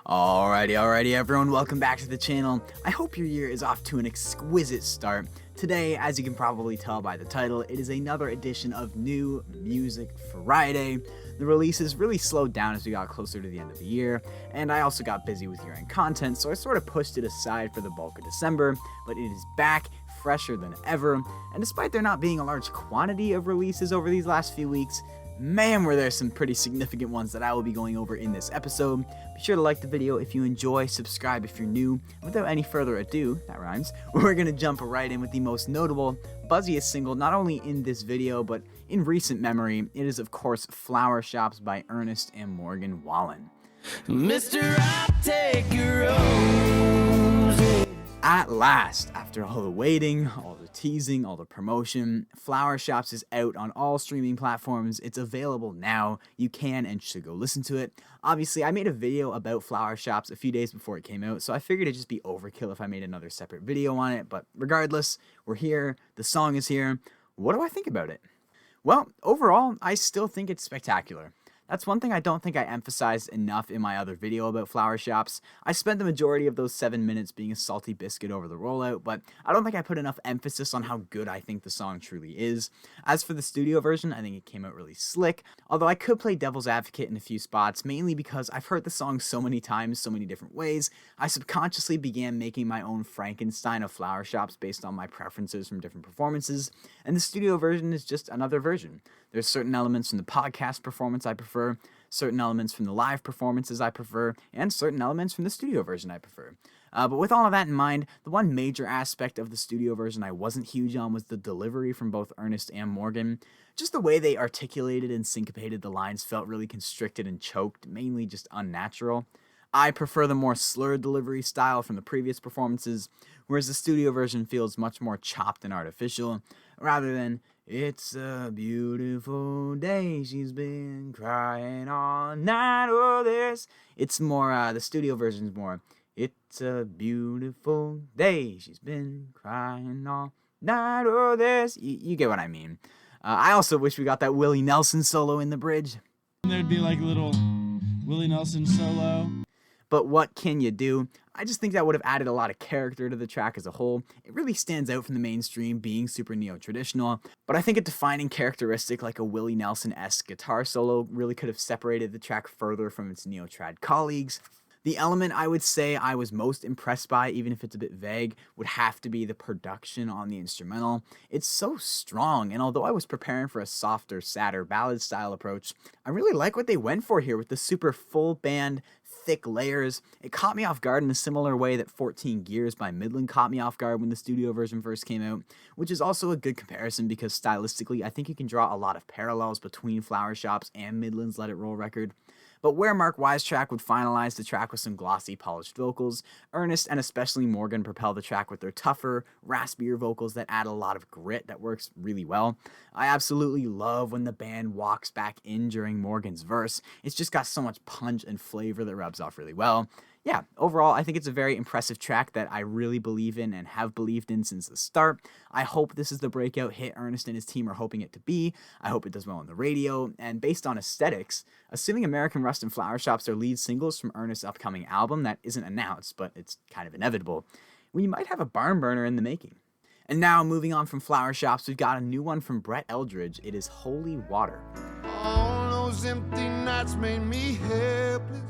Alrighty everyone, welcome back to the channel. I hope your year is off to an exquisite start. Today, as you can probably tell by the title, it is another edition of New Music Friday. The releases really slowed down as we got closer to the end of the year, and I also got busy with year-end content, so I sort of pushed it aside for the bulk of December, but it is back, fresher than ever, and despite there not being a large quantity of releases over these last few weeks, man, were there some pretty significant ones that I will be going over in this episode. Be sure to like the video if you enjoy, subscribe if you're new. Without any further ado, that rhymes, we're going to jump right in with the most notable, buzziest single, not only in this video, but in recent memory. It is, of course, Flower Shops by Ernest and Morgan Wallen. Mr. I'll take your roses. At last, after all the waiting, all the teasing, all the promotion, Flower Shops is out on all streaming platforms. It's available now. You can and should go listen to it. Obviously, I made a video about Flower Shops a few days before it came out, so I figured it'd just be overkill if I made another separate video on it, but regardless, we're here, the song is here. What do I think about it? Well, overall, I still think it's spectacular. That's one thing I don't think I emphasized enough in my other video about Flower Shops. I spent the majority of those 7 minutes being a salty biscuit over the rollout, but I don't think I put enough emphasis on how good I think the song truly is. As for the studio version, I think it came out really slick, although I could play devil's advocate in a few spots, mainly because I've heard the song so many times, so many different ways, I subconsciously began making my own Frankenstein of Flower Shops based on my preferences from different performances, and the studio version is just another version. There's certain elements from the podcast performance I prefer, certain elements from the live performances I prefer, and certain elements from the studio version I prefer. But with all of that in mind, the one major aspect of the studio version I wasn't huge on was the delivery from both Ernest and Morgan. Just the way they articulated and syncopated the lines felt really constricted and choked, mainly just unnatural. I prefer the more slurred delivery style from the previous performances, whereas the studio version feels much more chopped and artificial, rather than "It's a beautiful day, she's been crying all night over this." It's more, the studio version's more, "It's a beautiful day, she's been crying all night over this." You get what I mean. I also wish we got that Willie Nelson solo in the bridge. There'd be like a little Willie Nelson solo. But what can you do? I just think that would have added a lot of character to the track as a whole. It really stands out from the mainstream being super neo-traditional, but I think a defining characteristic like a Willie Nelson-esque guitar solo really could have separated the track further from its neo-trad colleagues. The element I would say I was most impressed by, even if it's a bit vague, would have to be the production on the instrumental. It's so strong, and although I was preparing for a softer, sadder, ballad-style approach, I really like what they went for here with the super full band, thick layers. It caught me off guard in a similar way that 14 Gears by Midland caught me off guard when the studio version first came out, which is also a good comparison because stylistically I think you can draw a lot of parallels between Flower Shops and Midland's Let It Roll record. But where Mark Weistrack would finalize the track with some glossy, polished vocals, Ernest and especially Morgan propel the track with their tougher, raspier vocals that add a lot of grit that works really well. I absolutely love when the band walks back in during Morgan's verse. It's just got so much punch and flavor that rubs off really well. Yeah, overall, I think it's a very impressive track that I really believe in and have believed in since the start. I hope this is the breakout hit Ernest and his team are hoping it to be. I hope it does well on the radio, and based on aesthetics, assuming American Rust and Flower Shops are lead singles from Ernest's upcoming album that isn't announced, but it's kind of inevitable, we might have a barn burner in the making. And now, moving on from Flower Shops, we've got a new one from Brent Eldredge. It is Holy Water. All those empty nights made me helpless.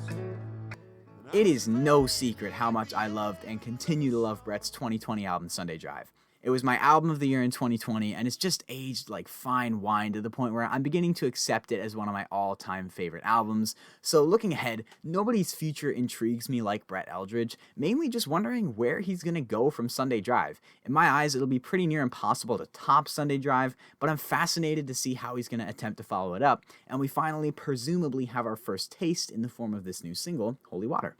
It is no secret how much I loved and continue to love Brett's 2020 album, Sunday Drive. It was my album of the year in 2020, and it's just aged like fine wine to the point where I'm beginning to accept it as one of my all-time favorite albums. So looking ahead, nobody's future intrigues me like Brent Eldredge, mainly just wondering where he's going to go from Sunday Drive. In my eyes, it'll be pretty near impossible to top Sunday Drive, but I'm fascinated to see how he's going to attempt to follow it up, and we finally presumably have our first taste in the form of this new single, Holy Water.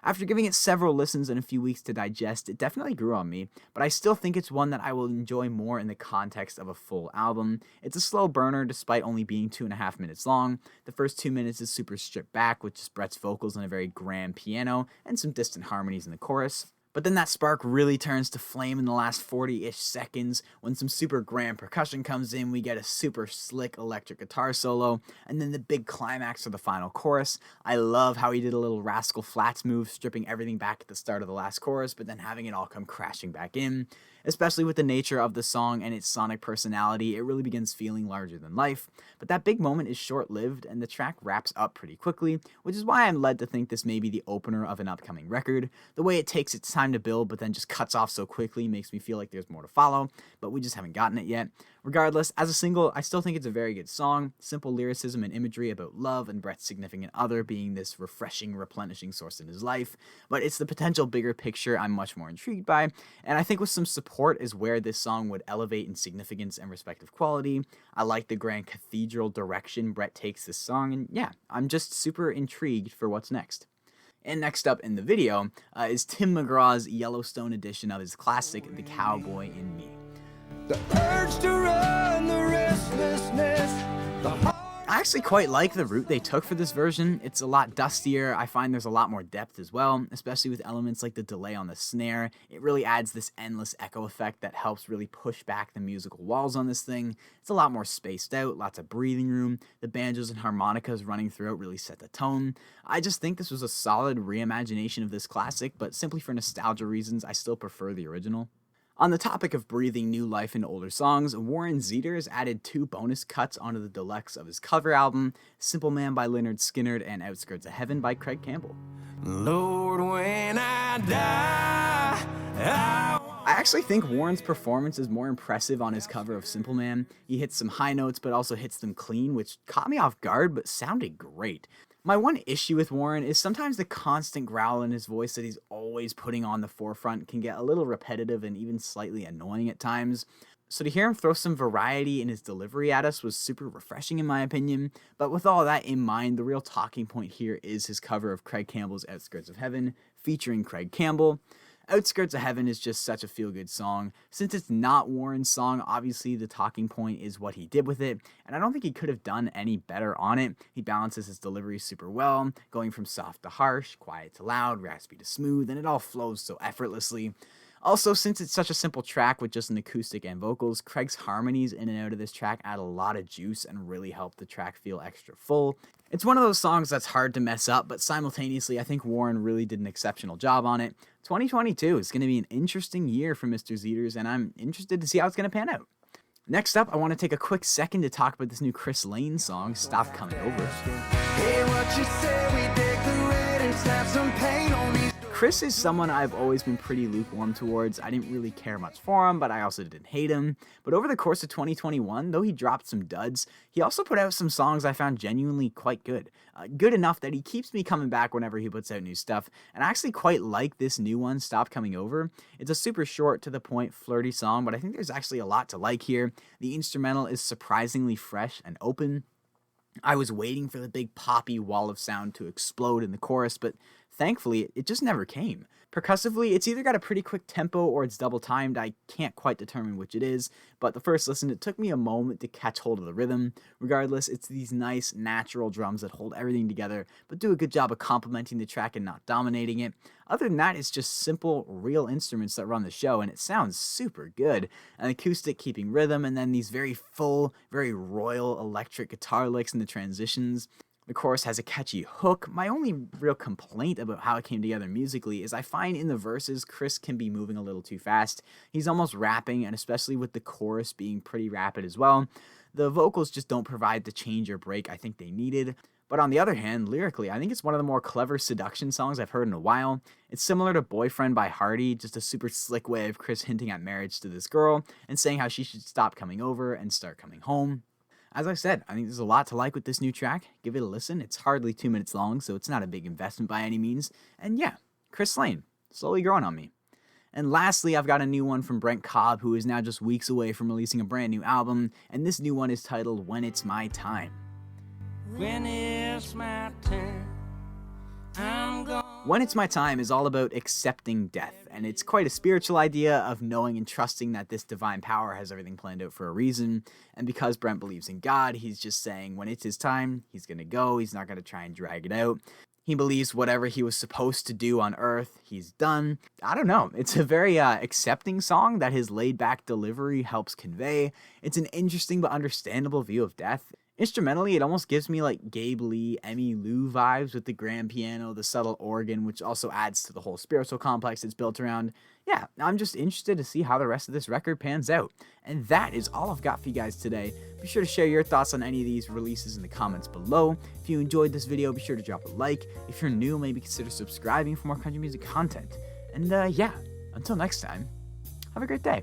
After giving it several listens and a few weeks to digest, it definitely grew on me, but I still think it's one that I will enjoy more in the context of a full album. It's a slow burner despite only being 2.5 minutes long. The first 2 minutes is super stripped back with just Brett's vocals and a very grand piano and some distant harmonies in the chorus. But then that spark really turns to flame in the last 40-ish seconds when some super grand percussion comes in, we get a super slick electric guitar solo, and then the big climax of the final chorus. I love how he did a little Rascal Flatts move, stripping everything back at the start of the last chorus, but then having it all come crashing back in. Especially with the nature of the song and its sonic personality, it really begins feeling larger than life. But that big moment is short-lived, and the track wraps up pretty quickly, which is why I'm led to think this may be the opener of an upcoming record. The way it takes its time to build but then just cuts off so quickly makes me feel like there's more to follow, but we just haven't gotten it yet. Regardless, as a single, I still think it's a very good song. Simple lyricism and imagery about love and Brett's significant other being this refreshing, replenishing source in his life, but it's the potential bigger picture I'm much more intrigued by, and I think with some support is where this song would elevate in significance and respective quality. I like the grand cathedral direction Brett takes this song, and yeah, I'm just super intrigued for what's next. And next up in the video is Tim McGraw's Yellowstone edition of his classic, The Cowboy in Me. The urge to run, the restlessness, the heart. I actually quite like the route they took for this version. It's a lot dustier. I find there's a lot more depth as well, especially with elements like the delay on the snare. It really adds this endless echo effect that helps really push back the musical walls on this thing. It's a lot more spaced out, lots of breathing room. The banjos and harmonicas running throughout really set the tone. I just think this was a solid reimagination of this classic, but simply for nostalgia reasons, I still prefer the original. On the topic of breathing new life into older songs, Warren Zeiders added 2 bonus cuts onto the deluxe of his cover album, Simple Man by Lynyrd Skynyrd and Outskirts of Heaven by Craig Campbell. Lord, when I die, I actually think Warren's performance is more impressive on his cover of Simple Man. He hits some high notes but also hits them clean, which caught me off guard but sounded great. My one issue with Warren is sometimes the constant growl in his voice that he's always putting on the forefront can get a little repetitive and even slightly annoying at times. So to hear him throw some variety in his delivery at us was super refreshing in my opinion, but with all that in mind, the real talking point here is his cover of Craig Campbell's Outskirts of Heaven, featuring Craig Campbell. Outskirts of Heaven is just such a feel-good song. Since it's not Warren's song, obviously the talking point is what he did with it, and I don't think he could have done any better on it. He balances his delivery super well, going from soft to harsh, quiet to loud, raspy to smooth, and it all flows so effortlessly. Also, since it's such a simple track with just an acoustic and vocals, Craig's harmonies in and out of this track add a lot of juice and really help the track feel extra full. It's one of those songs that's hard to mess up, but simultaneously I think Warren really did an exceptional job on it. 2022 is going to be an interesting year for Mr. Zeiders, and I'm interested to see how it's going to pan out. Next up, I want to take a quick second to talk about this new Chris Lane song, Stop Coming Over. Hey, what you say we decorate and slap some paint on these. Chris is someone I've always been pretty lukewarm towards. I didn't really care much for him, but I also didn't hate him. But over the course of 2021, though he dropped some duds, he also put out some songs I found genuinely quite good. Good enough that he keeps me coming back whenever he puts out new stuff, and I actually quite like this new one, Stop Coming Over. It's a super short, to the point, flirty song, but I think there's actually a lot to like here. The instrumental is surprisingly fresh and open. I was waiting for the big poppy wall of sound to explode in the chorus, but thankfully, it just never came. Percussively, it's either got a pretty quick tempo or it's double timed. I can't quite determine which it is, but the first listen, it took me a moment to catch hold of the rhythm. Regardless, it's these nice, natural drums that hold everything together, but do a good job of complementing the track and not dominating it. Other than that, it's just simple, real instruments that run the show, and it sounds super good. An acoustic keeping rhythm, and then these very full, very royal electric guitar licks in the transitions. The chorus has a catchy hook. My only real complaint about how it came together musically is I find in the verses Chris can be moving a little too fast. He's almost rapping, and especially with the chorus being pretty rapid as well, the vocals just don't provide the change or break I think they needed. But on the other hand, lyrically, I think it's one of the more clever seduction songs I've heard in a while. It's similar to Boyfriend by Hardy, just a super slick way of Chris hinting at marriage to this girl and saying how she should stop coming over and start coming home. As I said, I think there's a lot to like with this new track. Give it a listen. It's hardly 2 minutes long, so it's not a big investment by any means. And yeah, Chris Lane, slowly growing on me. And lastly, I've got a new one from Brent Cobb, who is now just weeks away from releasing a brand new album, and this new one is titled When It's My Time. When it's my time, I'm gone. When It's My Time is all about accepting death, and it's quite a spiritual idea of knowing and trusting that this divine power has everything planned out for a reason, and because Brent believes in God, he's just saying when it's his time, he's gonna go, he's not gonna try and drag it out. He believes whatever he was supposed to do on Earth, he's done. I don't know. It's a very accepting song that his laid-back delivery helps convey. It's an interesting but understandable view of death. Instrumentally, it almost gives me like Gabe Lee, Emmy Lou vibes with the grand piano, the subtle organ, which also adds to the whole spiritual complex it's built around. Yeah, I'm just interested to see how the rest of this record pans out. And that is all I've got for you guys today. Be sure to share your thoughts on any of these releases in the comments below. If you enjoyed this video, be sure to drop a like. If you're new, maybe consider subscribing for more country music content. And yeah, until next time, have a great day.